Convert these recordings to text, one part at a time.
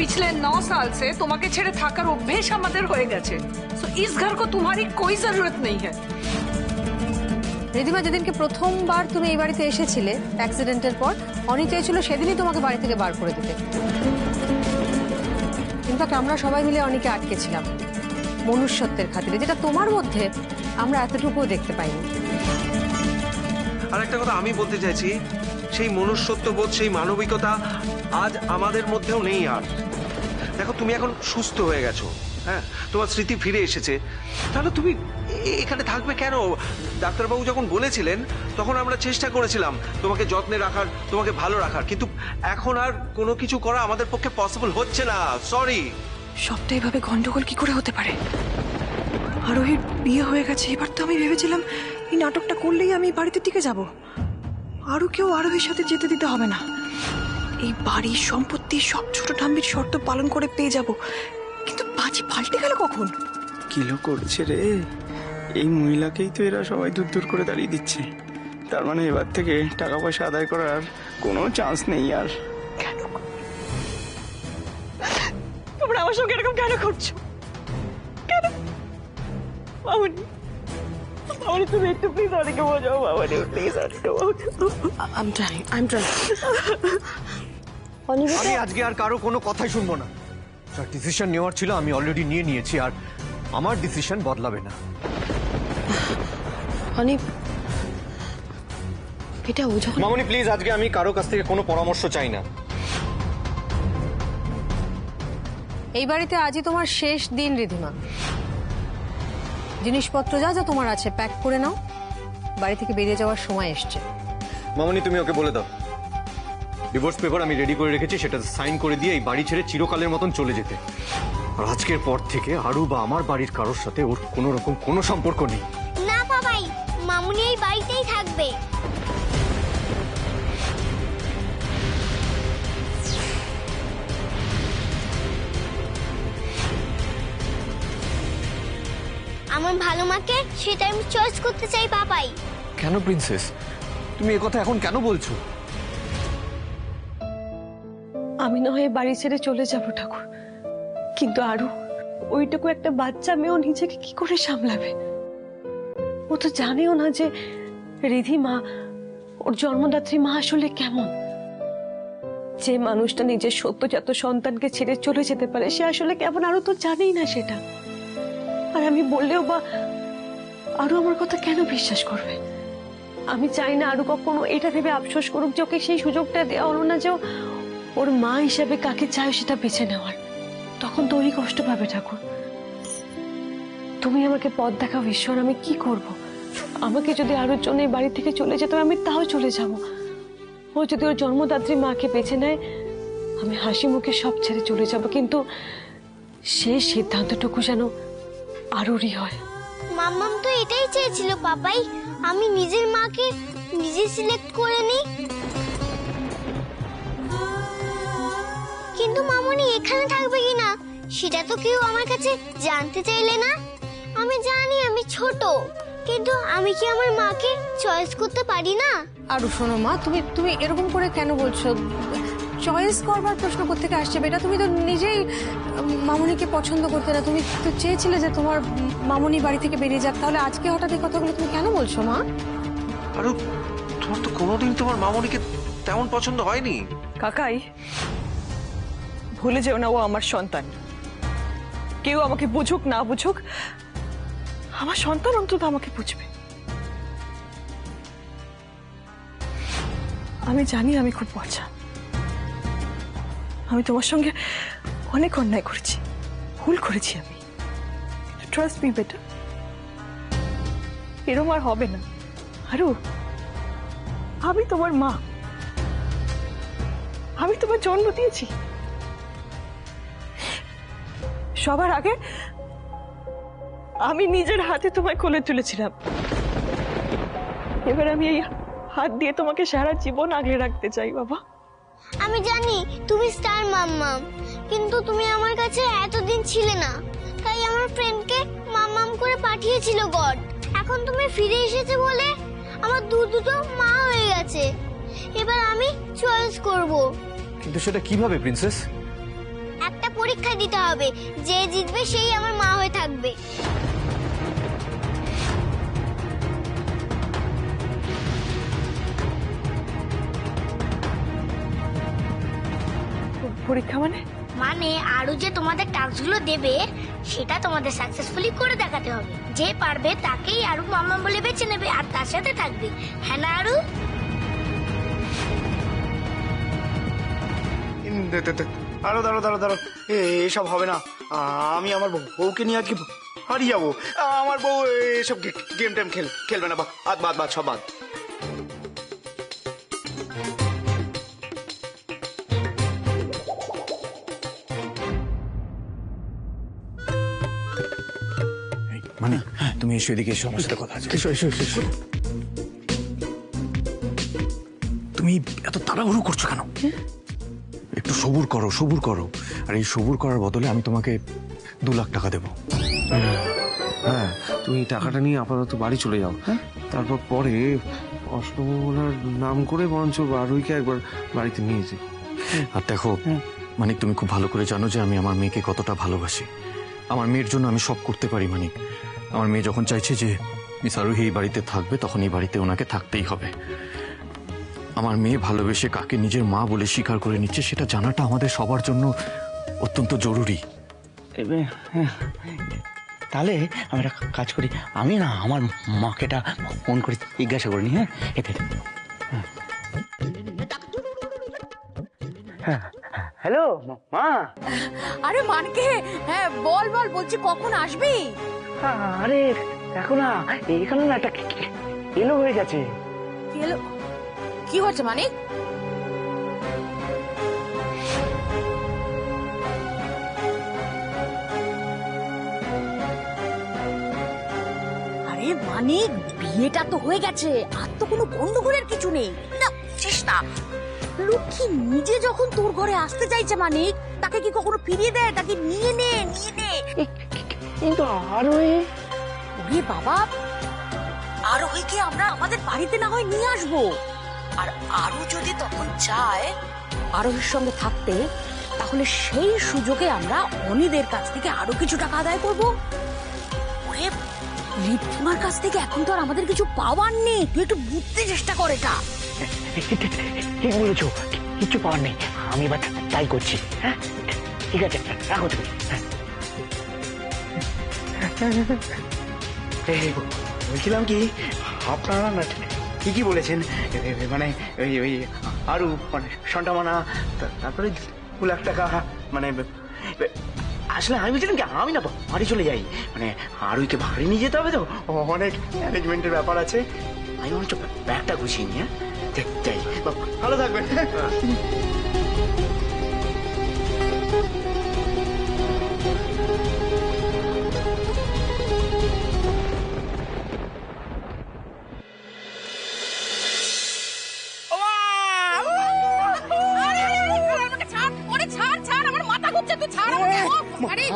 पिछले 9 साल से तुम्हारे छेड़े थाकार अभ्येस हमारे हो गए। सो इस घर को तुम्हारी कोई जरूरत नहीं है। রিধিমা, যেদিনকে প্রথমবার তুমি এই বাড়িতে এসেছিলে অ্যাক্সিডেন্টের পর, অনি চেয়েছিল সেদিনই তোমাকে বাড়ি থেকে বার করে দিতে। ইনফ্যাক্ট আমরা সবাই মিলে অনিকে আটকেছিলাম মনুষ্যত্বের খাতিরে, যেটা তোমার মধ্যে আমরা এতটুকুও দেখতে পাইনি। আর একটা কথা আমি বলতে চাইছি, সেই মনুষ্যত্ববোধ, সেই মানবিকতা আজ আমাদের মধ্যেও নেই। আর দেখো, তুমি এখন সুস্থ হয়ে গেছো, হ্যাঁ, তোমার স্মৃতি ফিরে এসেছে, তাহলে তুমি এখানে থাকবে কেন? ডাক্তারবাবু যখন বলেছিলেন তখন আমরা চেষ্টা করেছিলাম তোমাকে যত্নে রাখার, তোমাকে ভালো রাখার, কিন্তু এখন আর কোনো কিছু করা আমাদের পক্ষে পসিবল হচ্ছে না। সরি। সবটা এভাবে গন্ডগোল কি করে হতে পারে? আরোহীর বিয়ে হয়ে গেছে, এবার তো আমি ভেবেছিলাম এই নাটকটা করলেই আমি বাড়িতে টিকে যাব, আরও কেউ আরোহীর সাথে যেতে দিতে হবে না, এই বাড়ির সম্পত্তি সব ছোট ঠাম্মির শর্ত পালন করে পেয়ে যাব। কিন্তু বাজি পাল্টে গেল কখন? কিলো করছে রে, এই মহিলাকেই তো এরা সবাই দূর দূর করে দাঁড়িয়ে দিচ্ছে। তার মানে এবার থেকে টাকা পয়সা আদায় করার কোনো চান্স নেই আর। কেন তোমরা আমার সঙ্গে এরকম কেন করছো? কেন মামনি? মামনি তুমি একটু প্লিজ অনেকে বোঝাও। মামনি প্লিজ অনেকে বোঝাও। I'm trying. আমি আজকে আর কারো কোনো কথাই শুনবো না। যা ডিসিশন নেওয়ার ছিল আমি অলরেডি নিয়ে নিয়েছি, আর আমার ডিসিশন বদলাবে না। অনিপ, এটা ও যখন মামনি প্লিজ, আজকে আমি কারো কাছ থেকে কোনো পরামর্শ চাই না। এই বাড়িতে আজই তোমার শেষ দিন রিধিমা। জিনিসপত্র যা যা তোমার আছে প্যাক করে নাও, বাড়ি থেকে বেরিয়ে যাওয়ার সময় এসছে। মামনি তুমি ওকে বলে দাও ডিভোর্স পেপার আমি রেডি করে রেখেছি, সেটা সাইন করে দিয়ে এই বাড়ি ছেড়ে চিরকালের মতন চলে যেতে। আর আজকের পর থেকে আরু বা আমার বাড়ির কারোর সাথে ওর কোনো রকম কোনো সম্পর্ক নেই। না বাবাই, মামুনি এই বাড়িতেই থাকবে। আমার ভালো মাকে সেটা আমি চয়েস করতে চাই বাবাই। কেন প্রিন্সেস, তুমি এ কথা এখন কেন বলছো? আমি না হয় বাড়ি ছেড়ে চলে যাব ঠাকুর, কিন্তু আরু ওইটুকু একটা বাচ্চা মেয়েও নিজেকে কি করে সামলাবে? ও তো জানেও না যে রিধিমা, ওর জন্মদাত্রী মা আসলে কেমন। যে মানুষটা নিজের সদ্যজাত সন্তানকে ছেড়ে চলে যেতে পারে সে আসলে কেমন আরু তো জানেই না সেটা। আর আমি বললেও বা আরু আমার কথা কেন বিশ্বাস করবে? আমি চাই না আরু কখনো এটা ভেবে আফসোস করুক যে ওকে সেই সুযোগটা দেওয়া হলো না যে ওর মা হিসেবে কাকে চায় সেটা বেছে নেওয়ার। তখন তো ওরই কষ্ট পাবে ঠাকুর। তুমি আমাকে পথ দেখাও ঈশ্বর, আমি কি করব? আমাকে যদি আরোর জন্য এই বাড়ি থেকে চলে যেতে আমি তাও চলে যাব। ও যদি ওর জন্মদাত্রী মাকে বেছে নেয় আমি হাসি মুখে সব ছেড়ে চলে যাব, কিন্তু সেই সিদ্ধান্তটুকু যেন আরোরই হয়। মাম্মাম তো এটাই চেয়েছিল পাপাই, আমি নিজের মাকে নিজে সিলেক্ট করে নিই। কিন্তু মামুনি এখানে থাকবে কিনা সেটা তো কেউ আমার কাছে জানতে চাইলে না। আমি জানি আমি ছোট, কিন্তু আমি কি আমার মাকে চয়েস করতে পারি না? আরু শোনো মা, তুমি তুমি এরকম করে কেন বলছো? চয়েস করবার প্রশ্ন কোত্থেকে আসছে বেটা? তুমি তো নিজেই মামুনিকে পছন্দ করতে না, তুমি তো চেয়েছিলে যে তোমার মামুনি বাড়ি থেকে বেরিয়ে যাক, তাহলে আজকে হঠাৎ এই কথাগুলো তুমি কেন বলছো মা? আরু, তোমার তো কোনোদিন তোমার মামনিকে তেমন পছন্দ হয়নি। কাকাই, ভুলে যেও না ও আমার সন্তান। কেউ আমাকে বুঝুক না বুঝুক, আমার সন্তান অন্তত আমাকে বুঝবে। আমি জানি আমি খুব পচা, আমি তোমার সঙ্গে অনেক অন্যায় করেছি, ভুল করেছি আমি। ট্রাস্ট মি বেটা, এরম আর হবে না। আরু, আমি তোমার মা, আমি তোমার জন্ম দিয়েছি। সবার আগে আমি নিজের হাতে তোমায় কোলে তুলেছিলাম, এবার আমি এই হাত দিয়ে তোমাকে সারা জীবন আগলে রাখতে চাই বাবা। আমি জানি তুমি স্টার মাম্মাম, কিন্তু তুমি আমার কাছে এতদিন ছিলে না, তাই আমার ফ্রেন্ডকে মাম্মাম করে পাঠিয়েছিল গড। এখন তুমি ফিরে এসেছে বলে আমার দুটো মা হয়ে গেছে। এবার আমি চয়েস করব। কিন্তু সেটা কিভাবে প্রিন্সেস? একটা পরীক্ষা দিতে হবে, যে জিতবে সেই আমার মা হয়ে থাকবে। পরীক্ষা মানে? মানে আরো যে তোমাদের টাস্কগুলো দেবে সেটা তোমাদের সাকসেসফুলি করে দেখাতে হবে। যে পারবে তাকেই আরু মাম্মা বলে বেছে নেবে আর তার সাথে থাকবে। হ্যাঁ না আরু? দাঁড়ো দাঁড়ো দাঁড়ো দাঁড়ো, এসব হবে না। আমি আমার বউকে নিয়ে আজকে হারিয়ে যাবো। আমার বউ এসব গেম টেম খেলবে না। বাদ সব বাদ। মানে তুমি এসো, এদিকে এসো, আমার সাথে কথা আছে। এসো এসো এসো এসো। তুমি এত তাড়াহুড়ো করছো কেন? একটু সবুর করো, সবুর করো। আর এই সবুর করার বদলে আমি তোমাকে 2 লাখ টাকা দেবো। হ্যাঁ, তুমি টাকাটা নিয়ে আপাতত বাড়ি চলে যাও। তারপর পরে অষ্টমঙ্গলার নাম করে বরঞ্চ আরুইকে একবার বাড়িতে নিয়ে যেও। আর দেখো মানিক, তুমি খুব ভালো করে জানো যে আমি আমার মেয়েকে কতটা ভালোবাসি। আমার মেয়ের জন্য আমি সব করতে পারি মানিক। আমার মেয়ে যখন চাইছে যে মিস আরোহী এই বাড়িতে থাকবে, তখন এই বাড়িতে ওনাকে থাকতেই হবে। আমার মেয়ে ভালোবেসে কাকে নিজের মা বলে স্বীকার করে নিচ্ছে, সেটা জানাটা আমাদের সবার জন্য অত্যন্ত জরুরি। তাহলে আমি একটা কাজ করি, আমি না আমার মাকে ফোন করে জিজ্ঞাসা করিনি। হ্যাঁ, হ্যালো মা। আরে মানকে, হ্যাঁ বল বলছি কখন আসবি? আরে দেখো না, এখানে না একটা এলো হয়ে গেছে। কি হচ্ছে মানিক? আরে মানিক, বিয়েটা তো হয়ে গেছে, আর তো কোনো গন্ডগোলের কিছু নেই না। বুঝছিস না, লক্ষ্মী নিজে যখন তোর ঘরে আসতে চাইছে মানিক, তাকে কি কখনো ফিরিয়ে দেয়? তাকে নিয়ে নে। কিন্তু আরো বাবা, আরোহীকে আমরা আমাদের বাড়িতে না হয় নিয়ে আসবো। আর আরো যদি তখন চায় আরোহীর সঙ্গে থাকতে, তাহলে সেই সুযোগে আমরা অনিদের কাছ থেকে আরো কিছু টাকা আদায় করবো। ওরে, রিদ্ধিমার কাছ থেকে এখন তো আর আমাদের কিছু পাওয়ার নেই। তুই একটু বুঝতে চেষ্টা কর এটা। ঠিক বলেছো, কিছু পাওয়ার নেই। আমি এবার তাই করছি। হ্যাঁ ঠিক আছে, রাখো তুমি। বলছিলাম কি, আপনারা না ঠিকই বলেছেন। মানে ওই আরু মানে সন্টামানা, তারপরে 2 লাখ টাকা। মানে আসলে আমি বলছিলাম কি, আমি না বাড়ি চলে যাই। মানে আরুইকে বাড়ি নিয়ে যেতে হবে তো, অনেক ম্যানেজমেন্টের ব্যাপার আছে। আমি মনে হচ্ছে ব্যাগটা গুছিয়ে নিয়ে যাই। ভালো থাকবেন।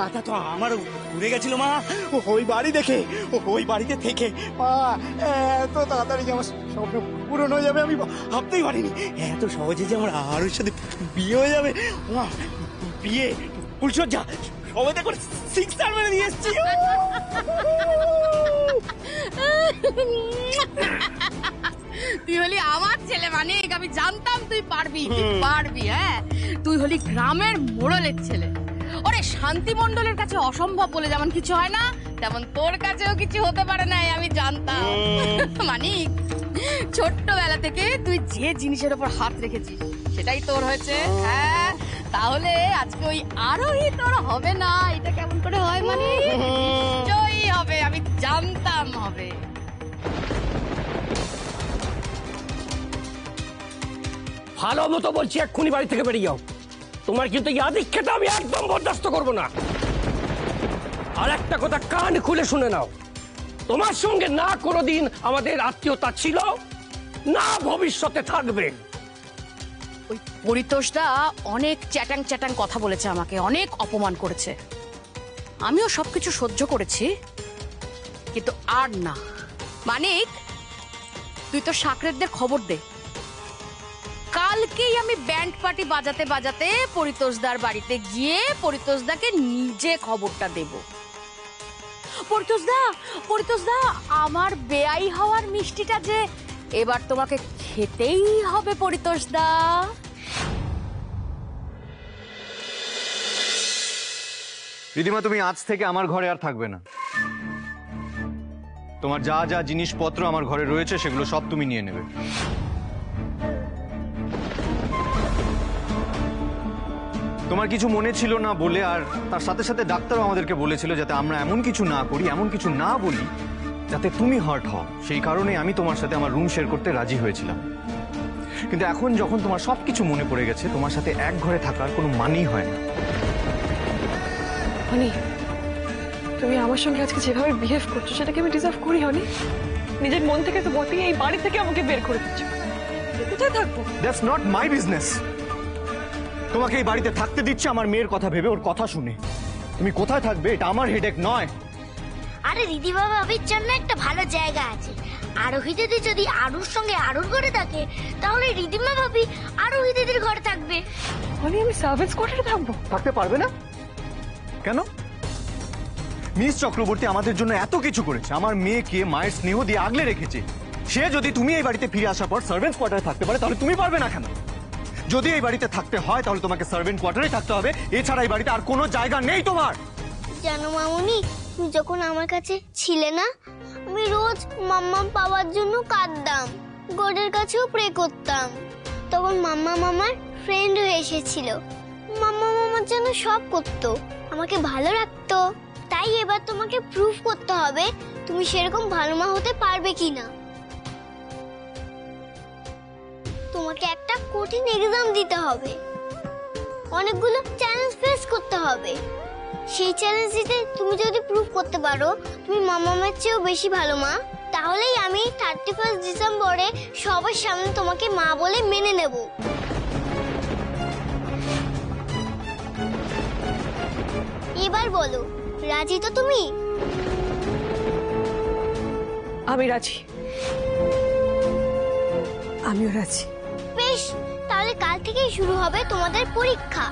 মাথা তো আমার ঘুরে গেছিল মা, ওই বাড়ি দেখে, ওই বাড়িতে থেকে। মা, এত তাড়াতাড়ি যে আমার স্বপ্ন পূরণ হয়ে যাবে আমি ভাবতেই পারিনি। এত সহজে যে আমার আরুর সাথে বিয়ে হয়ে যাবে। মা, বিয়ে, ফুলসজ্জা সবাই করে 6 স্টার মেরে দিয়ে এসছি। তুই হলি আমার ছেলে মানিক, আমি জানতাম তুই পারবি। হ্যাঁ, তুই হলি গ্রামের মোড়লের ছেলে। ওরে, শান্তি মণ্ডলের কাছে অসম্ভব বলে যেমন কিছু হয় না, তেমন তোর কাছেও কিছু হতে পারে না, আমি জানতাম। মানিক, ছোট্টবেলা থেকে তুই যে জিনিসের উপর হাত রেখেছিস সেটাই তোর হয়েছে। হ্যাঁ, তাহলে আজকে ওই আরোহী তোর হবে না, এটা কেমন করে হয়? মানে নিশ্চয়ই হবে, আমি জানতাম হবে। ভালো মতো বলছি, এক্ষুনি বাড়ি থেকে বেরিয়ে যাও। তোমার কিন্তু ইয়াদিক্ষেটা আমি একদম বরদাস্ত করবো না। আর একটা কথা কান খুলে শুনে নাও, তোমার সঙ্গে না কোনোদিন আমাদের আত্মীয়তা ছিল, না ভবিষ্যতে থাকবে। ওই পরিতোষদা অনেক চ্যাটাং কথা বলেছে আমাকে, অনেক অপমান করেছে। আমিও সবকিছু সহ্য করেছি, কিন্তু আর না। মানিক, তুই তো সাকরেদদের খবর দে, কাল কালকেই আমি ব্যান্ড পার্টি বাজাতে বাজাতে পরিতোষদার বাড়িতে গিয়ে পরিতোষদাকে নিজে খবরটা দেব। পরিতোষদা, আমার বেয়াই হওয়ার মিষ্টিটা যে এবার তোমাকে খেতেই হবে পরিতোষদা। রিদিমা, তুমি আজ থেকে আমার ঘরে আর থাকবে না। তোমার যা যা জিনিসপত্র আমার ঘরে রয়েছে সেগুলো সব তুমি নিয়ে নেবে। তোমার কিছু মনে ছিল না বলে, আর তার সাথে সাথে ডাক্তারও আমাদেরকে বলেছিল যাতে আমরা এমন কিছু না করি, এমন কিছু না বলি যাতে তুমি হার্ট হও। সেই কারণে আমি তোমার সাথে আমার রুম শেয়ার করতে রাজি হয়েছিলাম। কিন্তু এখন যখন তোমার সবকিছু মনে পড়ে গেছে, তোমার সাথে এক ঘরে থাকার কোনো মানেই হয় না। হনি, তুমি আমার সঙ্গে আজকে যেভাবে বিহেভ করছো সেটাকে আমি ডিজার্ভ করি হনি? নিজের মন থেকে তো বটিয়ে এই বাড়ি থেকে আমাকে বের করে দিচ্ছ। কোথায় থাকবো? That's not my business. তোমাকে এই বাড়িতে থাকতে দিচ্ছে আমার মেয়ের কথা ভেবে, ওর কথা শুনে। তুমি কোথায় থাকবে এটা আমার হেডেক নয়। আরে রিদিমা ভাবির জন্য একটা ভালো জায়গা আছে। আরোহী দিদি যদি আরুর সঙ্গে আরুর ঘরে থাকে, তাহলে রিদিমা ভাবি আরোহী দিদির ঘরে থাকবে। হনি, আমি সার্ভিস কোয়ার্টারে থাকবো? থাকতে পারবে না কেন? মিস চক্রবর্তী আমাদের জন্য এত কিছু করেছে, আমার মেয়েকে মায়ের স্নেহ দিয়ে আগলে রেখেছে। সে যদি তুমি এই বাড়িতে ফিরে আসার পর সার্ভেন্ট কোয়ার্টারে থাকতে পারে, তাহলে তুমি পারবে না কেন? যদি এই বাড়িতে থাকতে হয় তাহলে তোমাকে সার্ভেন্ট কোয়ার্টারে থাকতে হবে, এছাড়া এই বাড়িতে আর কোনো জায়গা নেই তোমার। জানো মামুনি, তুমি যখন আমার কাছে ছিলে না, আমি রোজ মাম্মাম পাওয়ার জন্য কাঁদতাম, গডের কাছেও প্রে করতাম। তখন মাম্মা মামার ফ্রেন্ড হয়ে এসেছিল। মাম্মা মামার জন্য সব করতো, আমাকে ভালো রাখতো। তাই এবার তোমাকে প্রুফ করতে হবে তুমি সেরকম ভালো মা হতে পারবে কিনা। তোমাকে একটা কঠিন এক্সাম দিতে হবে, অনেকগুলো চ্যালেঞ্জ ফেস করতে হবে। সেই চ্যালেঞ্জ দিতে তুমি যদি প্রুফ করতে পারো তুমি মামামের চেয়েও বেশি ভালো মা, তাহলেই আমি 31 ডিসেম্বরে সবার সামনে তোমাকে মা বলে মেনে নেব। এবার বলো, রাজি তো তুমি? আমি রাজি। আমিও রাজি। বেশ, তাহলে কাল থেকেই শুরু হবে তোমাদের পরীক্ষা।